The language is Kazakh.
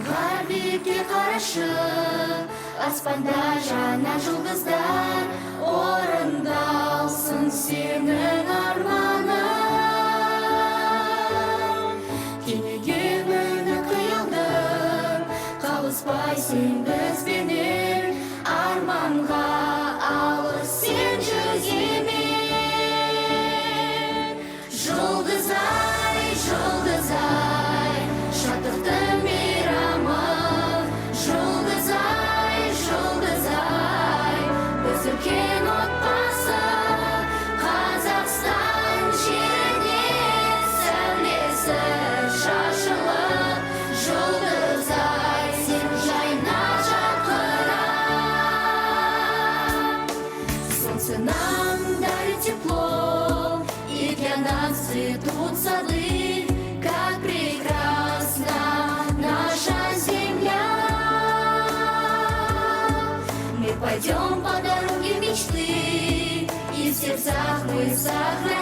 Ғарбекке қарашы, аспанда жаңа жұлдыздар, орындалсын сенің арманың. Кемеге мініп қиялдың, қалыспай сен бізбенен, арманға алыс сен жүземе. Жұлдыз-ай, жұлдыз-ай, шаттықтың мейрамы. Жұлдыз-ай, жұлдыз-ай, біз үлкен отбасы. Қазақстан жеріне сәулесі шашылып, жұлдыз-ай, сен жайна жарқырап. Солнце нам дарит тепло, и для нас цветут сады. Как прекрасна наша земля. Мы пойдем по дороге мечты, и в сердцах мы сохраним